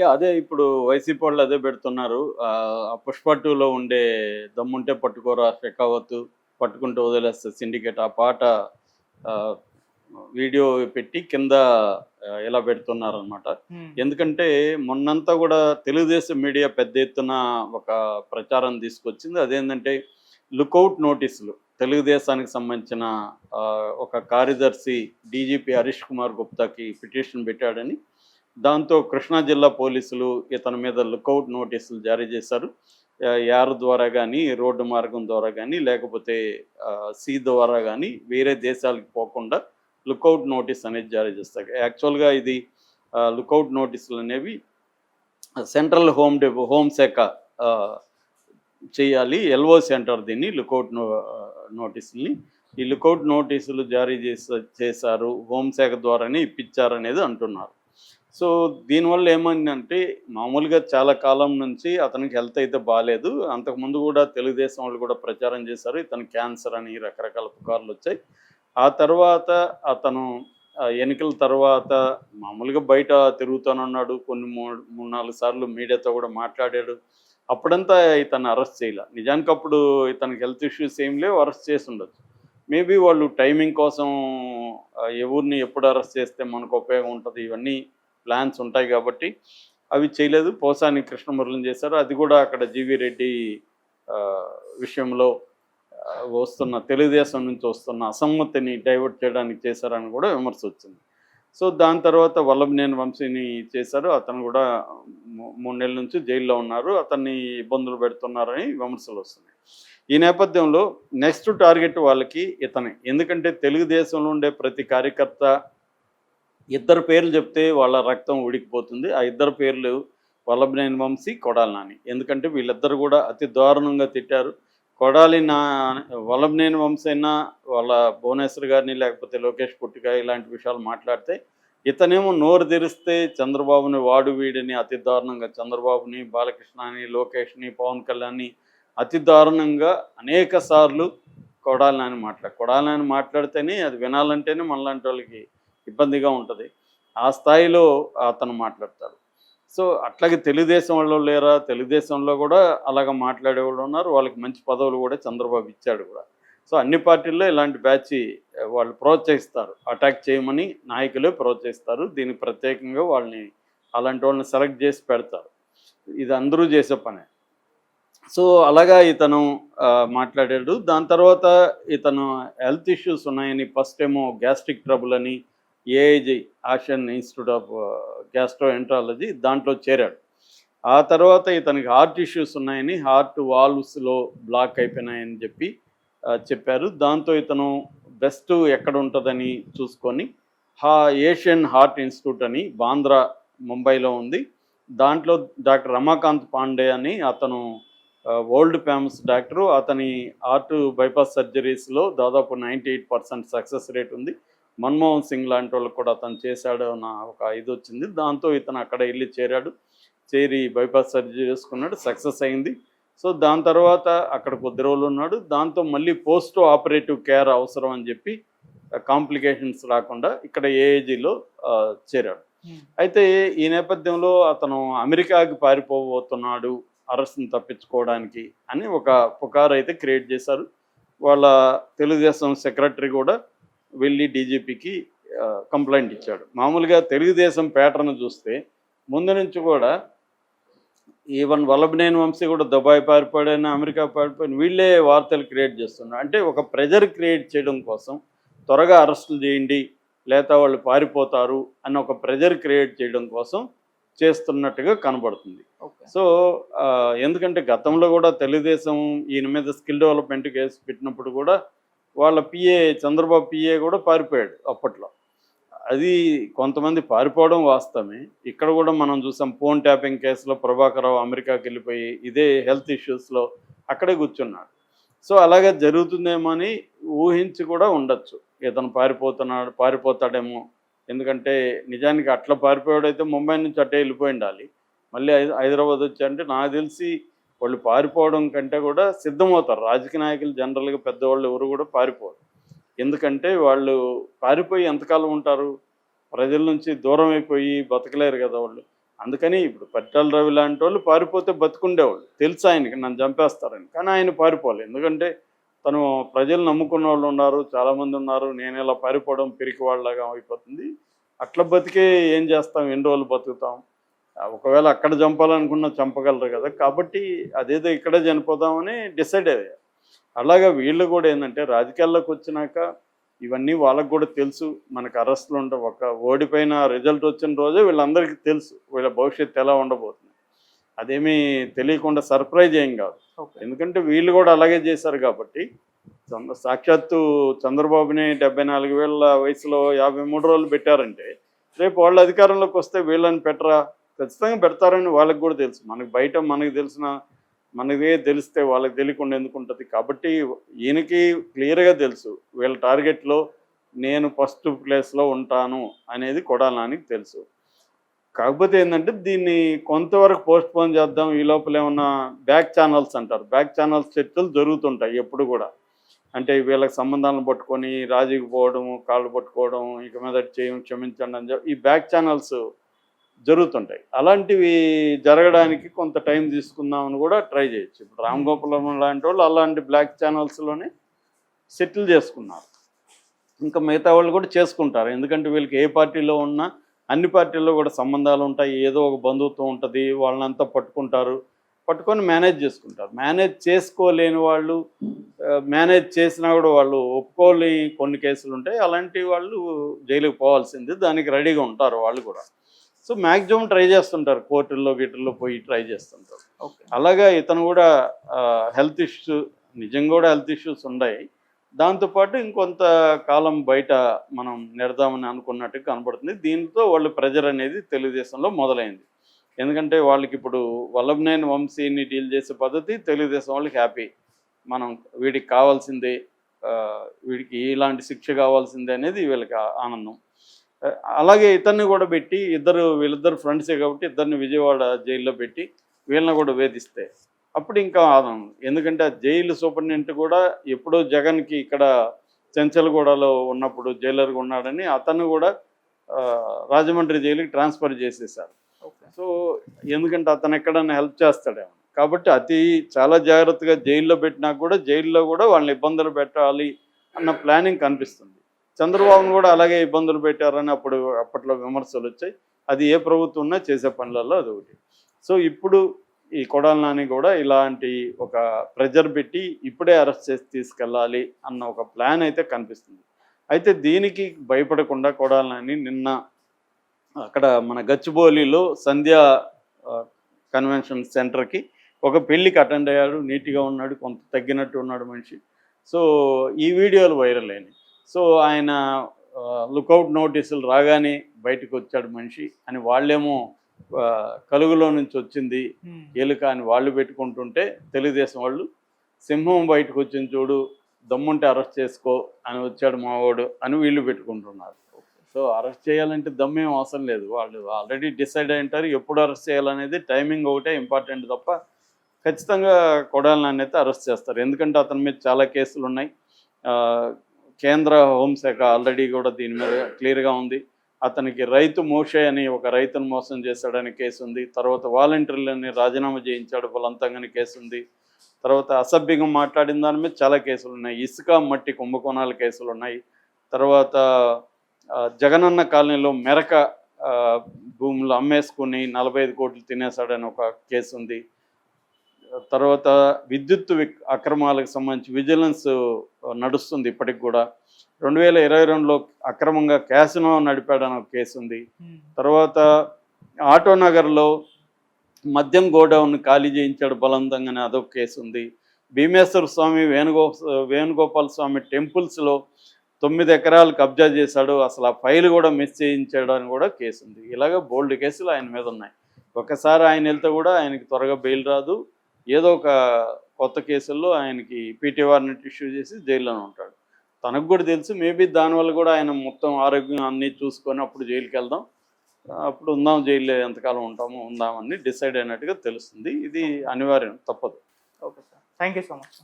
అదే ఇప్పుడు వైసీపీ వాళ్ళు అదే పెడుతున్నారు. ఆ 'పుష్ప 2లో ఉండే దమ్ముంటే పట్టుకోరా షెకావతు, పట్టుకుంటే వదిలేస్తా సిండికేట్' ఆ పాట ఆహ్, వీడియో పెట్టి కింద ఇలా పెడుతున్నారనమాట. హ్మ్. ఎందుకంటే మొన్నంతా గూడా తెలుగుదేశం మీడియా పెద్ద ఎత్తున ఒక ప్రచారం తీసుకొచ్చింది. అదేంటంటే లుకౌట్ నోటీసులు. తెలుగుదేశానికి సంబంధించిన ఒక కార్యదర్శి డీజీపీ హరీష్ కుమార్ గుప్తాకి పిటిషన్ పెట్టాడని, దాంతో కృష్ణా జిల్లా పోలీసులు ఇతని మీద లుకౌట్ నోటీసులు జారీ చేశారు. యార్ ద్వారా గానీ, రోడ్డు మార్గం ద్వారా గానీ, లేకపోతే సీ ద్వారా గానీ వేరే దేశాలకు పోకుండా లుకౌట్ నోటీస్ అనేది జారీ చేస్తారు. యాక్చువల్‌గా ఇది లుకౌట్ నోటీసులనేవి సెంట్రల్ హోమ్ శాఖ ఆహ్, చేయాలి. ఎల్ఓసి అంటారు దీన్ని. నోటీసుల్ని. ఈ లుకౌట్ నోటీసులు జారీ చేశారు. హోంశాఖ ద్వారానే ఇప్పించారనేది అంటున్నారు. సో, దీనివల్ల ఏమైందంటే మామూలుగా చాలా కాలం నుంచి అతనికి హెల్త్ అయితే బాలేదు. అంతకుముందు గూడా తెలుగుదేశం వాళ్ళు కూడా ప్రచారం చేశారు. ఇతనికి క్యాన్సర్ అని రకరకాల పుకార్లొచ్చాయి. ఆ తర్వాత అతను ఎన్నికల తర్వాత మామూలుగా బయట తిరుగుతానన్నాడు. కొన్ని 3, 4 సార్లు మీడియాతో కూడా మాట్లాడాడు. అప్పుడంతా ఇతన్ని అరెస్ట్ చేయల. నిజానికి అప్పుడు ఇతనికి హెల్త్ ఇష్యూస్ ఏం లేవు. అరెస్ట్ చేసుండొచ్చు. మేబీ వాళ్ళు టైమింగ్ కోసం ఎవరిని ఎప్పుడు అరెస్ట్ చేస్తే మనకు ఉపయోగం ఉంటది. ఇవన్నీ ప్లాన్స్ ఉంటాయి కాబట్టి అవి చేయలేదు. పోసాని కృష్ణమురళిని చేశారు. అది కూడా అక్కడ జీవీ రెడ్డి ఆహ్, విషయంలో వస్తున్న తెలుగుదేశం నుంచి వస్తున్న అసమ్మతిని డైవర్ట్ చేయడానికి చేశారని కూడా విమర్శ వచ్చింది. సో, దాని తర్వాత వల్లభనేని వంశీని చేశారు. అతను కూడా 3 నెలల నుంచి జైల్లో ఉన్నారు. అతన్ని ఇబ్బందులు పెడుతున్నారని విమర్శలొస్తున్నాయి. ఈ నేపథ్యంలో నెక్స్ట్ టార్గెట్ వాళ్ళకి ఇతనే. ఎందుకంటే తెలుగుదేశంలో ఉండే ప్రతి కార్యకర్త ఇద్దరు పేర్లు చెప్తే వాళ్ళ రక్తం ఉడికిపోతుంది. ఆ ఇద్దరు పేర్లు వల్లభనేని వంశీ, కొడాలి నాని. ఎందుకంటే వీళ్ళిద్దరూ కూడా అతి దారుణంగా తిట్టారు. కొడాలి నా వల్లభనేని వంశీ అయినా వాళ్ళ భువనేశ్వర్ గారిని లేకపోతే లోకేష్ పుట్టిక ఇలాంటి విషయాలు మాట్లాడితే, ఇతనేమో నోరు తెరిస్తే చంద్రబాబుని వాడు వీడని అతి దారుణంగా చంద్రబాబుని, బాలకృష్ణని, లోకేష్‌ని, పవన్ కళ్యాణ్‌ని అతి దారుణంగా అనేక సార్లు కొడాలి నాని మాట్లాడితేనే అది వినాలంటేనే మనలాంటోళ్ళకి ఇబ్బందిగా ఉంటది. ఆ స్థాయిలో అతను మాట్లాడతాడు. సో, అట్లాగే తెలుగుదేశం వాళ్ళు లేరా? తెలుగుదేశంలో గూడా అలాగ మాట్లాడేవాళ్ళు ఉన్నారు. వాళ్ళకి మంచి పదవులు గూడా చంద్రబాబు ఇచ్చాడు గూడా. సో, అన్ని పార్టీల్లో ఇలాంటి బ్యాచి వాళ్ళు ప్రోత్సహిస్తారు. అటాక్ చేయమని నాయకులే ప్రోత్సహిస్తారు. దీనికి ప్రత్యేకంగా వాళ్ళని అలాంటి వాళ్ళని సెలెక్ట్ చేసి పెడతారు. ఇది అందరూ చేసే పనే. సో, అలాగా ఇతను మాట్లాడాడు. దాని తర్వాత ఇతను హెల్త్ ఇష్యూస్ ఉన్నాయని ఫస్టేమో గ్యాస్ట్రిక్ ట్రబుల్ అని AIG Asian institute of gastroenterology దాంట్లో చేరాడు. ఆ తర్వాత ఇతనికి హార్ట్ ఇష్యూస్ ఉన్నాయని, హార్ట్ వాల్వ్స్‌లో బ్లాక్ అయిపోయినాయని చెప్పారు. దాంతో ఇతను బెస్ట్ ఎక్కడుంటదని చూసుకొని హా ఏషియన్ హార్ట్ ఇన్‌స్టిట్యూట్ అని బాంద్రా, ముంబైలో ఉంది. దాంట్లో డాక్టర్ రమాకాంత్ పాండే అని అతను వరల్డ్ ఫేమస్ డాక్టరు. అతని హార్ట్ బైపాస్ సర్జరీస్‌లో దాదాపు 98% సక్సెస్ రేట్ ఉంది. మన్మోహన్ సింగ్ లాంటి వాళ్ళకి కూడా అతను చేశాడు అన్న ఒక ఇదొచ్చింది. దాంతో ఇతను అక్కడ ఎళ్లి చేరాడు. చేరి బైపాస్ సర్జరీ చేసుకున్నాడు. సక్సెస్ అయింది. సో, దాని తర్వాత అక్కడ కొద్ది రోజులున్నాడు. దాంతో మళ్ళీ పోస్ట్ ఆపరేటివ్ కేర్ అవసరం అని చెప్పి కాంప్లికేషన్స్ రాకుండా ఇక్కడ ఏఐజీలో చేరాడు. హ్మ్. అయితే ఈ నేపథ్యంలో అతను అమెరికాకి పారిపోబోతున్నాడు అరెస్ట్‌ని తప్పించుకోవడానికి అని ఒక పుకారైతే క్రియేట్ చేశారు. వాళ్ళ తెలుగుదేశం సెక్రటరీ కూడా వెళ్ళి డీజీపీకి కంప్లెయింట్ ఇచ్చాడు. మామూలుగా తెలుగుదేశం ప్యాటర్న్ చూస్తే ముందు నుంచి కూడా ఈవెన్ వల్లభనేని వంశీ కూడా దుబాయ్ పారిపోయాడని, అమెరికా పారిపోయాడని వీళ్ళే వార్తలు క్రియేట్ చేస్తున్నారు. అంటే ఒక ప్రెజర్ క్రియేట్ చేయడం కోసం త్వరగా అరెస్టులు చేయండి, లేకపోతే వాళ్ళు పారిపోతారు అని ఒక ప్రెజర్ క్రియేట్ చేయడం కోసం చేస్తున్నట్టుగా కనబడుతుంది. ఓకే. సో, ఎందుకంటే గతంలో కూడా తెలుగుదేశం ఈయన మీద స్కిల్ డెవలప్‌మెంట్ కేసు పెట్టినప్పుడు కూడా వాళ్ళ చంద్రబాబు పిఏ కూడా పారిపోయాడు అప్పట్లో. అది కొంతమంది పారిపోవడం వాస్తవమే. ఇక్కడ కూడా మనం చూసాం ఫోన్ ట్యాపింగ్ కేసులో ప్రభాకరరావు అమెరికాకెళ్ళిపోయి ఇదే హెల్త్ ఇష్యూస్‌లో అక్కడే కూర్చున్నాడు. సో, అలాగే జరుగుతుందేమో అని ఊహించి కూడా ఉండొచ్చు. ఇతను పారిపోతాడేమో. ఎందుకంటే నిజానికి అట్లా పారిపోయాడైతే ముంబై నుంచి అట్టే వెళ్ళిపోయుండాలి. మళ్ళీ హైదరాబాద్ వచ్చారంటే నాకు తెలిసి వాళ్ళు పారిపోవడం కంటే కూడా సిద్ధమవుతారు. రాజకీయ నాయకులు జనరల్‌గా పెద్దవాళ్ళు ఎవరు కూడా పారిపోరు. ఎందుకంటే వాళ్ళు పారిపోయి ఎంతకాలం ఉంటారు? ప్రజల నుంచి దూరం అయిపోయి బతకలేరు కదా వాళ్ళు. అందుకని ఇప్పుడు పరిటాల రవి లాంటి వాళ్ళు పారిపోతే బతుకుండేవాళ్ళు, తెలుసు ఆయనకి నన్ను చంపేస్తారని. కానీ ఆయన పారిపోలేదు, ఎందుకంటే తను ప్రజలు నమ్ముకున్న వాళ్ళు ఉన్నారు, చాలామంది ఉన్నారు. నేను ఇలా పారిపోవడం పిరికి వాళ్ళలాగా అయిపోతుంది. అట్లా బతికే ఏం చేస్తాం, ఎన్ని రోజులు బతుకుతాం. ఒకవేళ అక్కడ చంపాలనుకున్నా చంపగలరు కదా, కాబట్టి అదేదో ఇక్కడే చనిపోదామని డిసైడ్ అయ్యారు. అలాగా వీళ్ళు కూడా ఏంటంటే రాజకీయాల్లోకి వచ్చినాక ఇవన్నీ వాళ్ళకు కూడా తెలుసు. మనకు అరెస్టులు ఉంటాయి, ఒక ఓడిపోయిన రిజల్ట్ వచ్చిన రోజే వీళ్ళందరికీ తెలుసు వీళ్ళ భవిష్యత్తు ఎలా ఉండబోతుంది. అదేమీ తెలియకుండా సర్ప్రైజ్ ఏం కాదు, ఎందుకంటే వీళ్ళు కూడా అలాగే చేశారు కాబట్టి. సాక్షాత్తు చంద్రబాబుని 74,000 వయసులో 53 రోజులు పెట్టారంటే రేపు వాళ్ళు అధికారంలోకి వస్తే వీళ్ళని పెట్టరా, ఖచ్చితంగా పెడతారని వాళ్ళకి కూడా తెలుసు. మనకు బయట మనకే తెలిస్తే వాళ్ళకి తెలియకుండా ఎందుకు ఉంటుంది. కాబట్టి ఈయనకి క్లియర్గా తెలుసు వీళ్ళ టార్గెట్లో నేను ఫస్ట్ ప్లేస్లో ఉంటాను అనేది కొడాలి నానికి తెలుసు. కాకపోతే ఏంటంటే దీన్ని కొంతవరకు పోస్ట్ పోన్ చేద్దాం, ఈ లోపల ఏమన్నా బ్యాక్ ఛానల్స్ అంటారు, బ్యాక్ ఛానల్స్ చర్చలు జరుగుతుంటాయి ఎప్పుడు కూడా. అంటే వీళ్ళకి సంబంధాలను పట్టుకొని రాజీకి పోవడం, కాళ్ళు పట్టుకోవడం, ఇక మీద క్షమించండి అని చెప్పి ఈ బ్యాక్ ఛానల్స్ జరుగుతుంటాయి. అలాంటివి జరగడానికి కొంత టైం తీసుకుందామని కూడా ట్రై చేయొచ్చు. ఇప్పుడు రామ్ గోపాలం లాంటి వాళ్ళు అలాంటి బ్లాక్ ఛానల్స్లోనే సెటిల్ చేసుకున్నారు. ఇంకా మిగతా వాళ్ళు కూడా చేసుకుంటారు, ఎందుకంటే వీళ్ళకి ఏ పార్టీలో ఉన్నా అన్ని పార్టీల్లో కూడా సంబంధాలు ఉంటాయి, ఏదో ఒక బంధుత్వం ఉంటుంది, వాళ్ళనంతా పట్టుకొని మేనేజ్ చేసుకుంటారు. మేనేజ్ చేసుకోలేని వాళ్ళు, మేనేజ్ చేసినా కూడా వాళ్ళు ఒప్పుకోలేని కొన్ని కేసులు ఉంటాయి. అలాంటి వాళ్ళు జైలుకి పోవాల్సింది, దానికి రెడీగా ఉంటారు వాళ్ళు కూడా. సో మ్యాక్సిమం ట్రై చేస్తుంటారు, కోర్టుల్లో గిట్టుల్లో పోయి ట్రై చేస్తుంటారు. అలాగా ఇతను కూడా హెల్త్ ఇష్యూస్, నిజంగా కూడా హెల్త్ ఇష్యూస్ ఉన్నాయి. దాంతోపాటు ఇంకొంత కాలం బయట మనం నెడదామని అనుకున్నట్టు కనబడుతుంది. దీంతో వాళ్ళు ప్రెజర్ అనేది తెలుగుదేశంలో మొదలైంది. ఎందుకంటే వాళ్ళకి ఇప్పుడు వల్లభనేని వంశీని డీల్ చేసే పద్ధతి తెలుగుదేశం వాళ్ళకి హ్యాపీ. మనం వీడికి కావాల్సిందే, వీడికి ఇలాంటి శిక్ష కావాల్సిందే అనేది వీళ్ళకి ఆనందం. అలాగే ఇతన్ని కూడా పెట్టి వీళ్ళిద్దరు ఫ్రెండ్సే కాబట్టి ఇద్దరిని విజయవాడ జైల్లో పెట్టి వీళ్ళని కూడా వేధిస్తే అప్పుడు ఇంకా ఆనందం. ఎందుకంటే ఆ జైలు సూపరింటెండెంట్ కూడా ఎప్పుడో జగన్కి ఇక్కడ చెంచల్గూడలో ఉన్నప్పుడు జైలర్గా ఉన్నాడని అతను కూడా రాజమండ్రి జైలుకి ట్రాన్స్ఫర్ చేసేసారు. సో ఎందుకంటే అతను ఎక్కడన్నా హెల్ప్ చేస్తాడేమో కాబట్టి చాలా జాగ్రత్తగా జైల్లో పెట్టినా కూడా జైల్లో కూడా వాళ్ళని ఇబ్బందులు పెట్టాలి అన్న ప్లానింగ్ కనిపిస్తుంది. చంద్రబాబును కూడా అలాగే ఇబ్బందులు పెట్టారని అప్పట్లో విమర్శలు వచ్చాయి. అది ఏ ప్రభుత్వం ఉన్నా చేసే పనులలో అది ఒకటి. సో ఇప్పుడు ఈ కొడాలి నాని కూడా ఇలాంటి ఒక ప్రెజర్ పెట్టి ఇప్పుడే అరెస్ట్ చేసి తీసుకెళ్ళాలి అన్న ఒక ప్లాన్ అయితే కనిపిస్తుంది. అయితే దీనికి భయపడకుండా కొడాలి నాని నిన్న అక్కడ మన గచ్చిబౌలిలో సంధ్య కన్వెన్షన్ సెంటర్కి ఒక పెళ్ళికి అటెండ్ అయ్యాడు. నీట్గా ఉన్నాడు, కొంత తగ్గినట్టు ఉన్నాడు మనిషి. సో ఈ వీడియోలు వైరల్ అయినాయి. సో ఆయన లుకౌట్ నోటీసులు రాగానే బయటకు వచ్చాడు మనిషి అని వాళ్ళేమో కలుగులో నుంచి వచ్చింది ఎలుక అని వాళ్ళు పెట్టుకుంటుంటే తెలుగుదేశం వాళ్ళు సింహం బయటకు వచ్చింది చూడు, దమ్ముంటే అరెస్ట్ చేసుకో అని వచ్చాడు మావాడు అని వీళ్ళు పెట్టుకుంటున్నారు. సో అరెస్ట్ చేయాలంటే దమ్మేం అవసరం లేదు, వాళ్ళు ఆల్రెడీ డిసైడ్ అయి ఉంటారు ఎప్పుడు అరెస్ట్ చేయాలనేది. టైమింగ్ ఒకటే ఇంపార్టెంట్ తప్ప ఖచ్చితంగా కొడాలి నాని అయితే అరెస్ట్ చేస్తారు. ఎందుకంటే అతని మీద చాలా కేసులు ఉన్నాయి. కేంద్ర హోంశాఖ ఆల్రెడీ కూడా దీని మీద క్లియర్గా ఉంది. అతనికి రైతు మోషే అని ఒక రైతును మోసం చేశాడని కేసు ఉంది. తర్వాత వాలంటీర్లని రాజీనామా చేయించాడు బలవంతంగాని కేసు ఉంది. తర్వాత అసభ్యంగా మాట్లాడిన దాని మీద చాలా కేసులు ఉన్నాయి. ఇసుక మట్టి కుంభకోణాల కేసులు ఉన్నాయి. తర్వాత జగనన్న కాలనీలో మెరక భూములు అమ్మేసుకుని 45 కోట్లు తినేశాడని ఒక కేసు ఉంది. తర్వాత విద్యుత్ అక్రమాలకు సంబంధించి విజిలెన్స్ నడుస్తుంది ఇప్పటికి కూడా. 2022లో అక్రమంగా క్యాసినో నడిపాడని ఒక కేసు ఉంది. తర్వాత ఆటోనగర్లో మద్యం గోడౌన్ ఖాళీ చేయించాడు బలవంతంగానే అదొక కేసు ఉంది. భీమేశ్వర స్వామి వేణుగోపాల స్వామి టెంపుల్స్లో 9 ఎకరాలు కబ్జా చేశాడు, అసలు ఆ ఫైల్ కూడా మిస్ చేయించాడు అని కూడా కేసు ఉంది. ఇలాగ బోల్డ్ కేసులు ఆయన మీద ఉన్నాయి. ఒకసారి ఆయన వెళ్తే కూడా ఆయనకి త్వరగా బెయిల్ రాదు. ఏదో ఒక కొత్త కేసుల్లో ఆయనకి పీటీ వారెంట్ ఇష్యూ చేసి జైల్లోనే ఉంటాడు. తనకు కూడా తెలుసు, మేబీ దానివల్ల కూడా ఆయన మొత్తం ఆరోగ్యం అన్నీ చూసుకొని అప్పుడు జైలుకి వెళ్దాం, అప్పుడు ఉందాం, జైల్లో ఎంతకాలం ఉంటామో ఉందామని డిసైడ్ అయినట్టుగా తెలుస్తుంది. ఇది అనివార్యం, తప్పదు. Okay sir, thank you so much.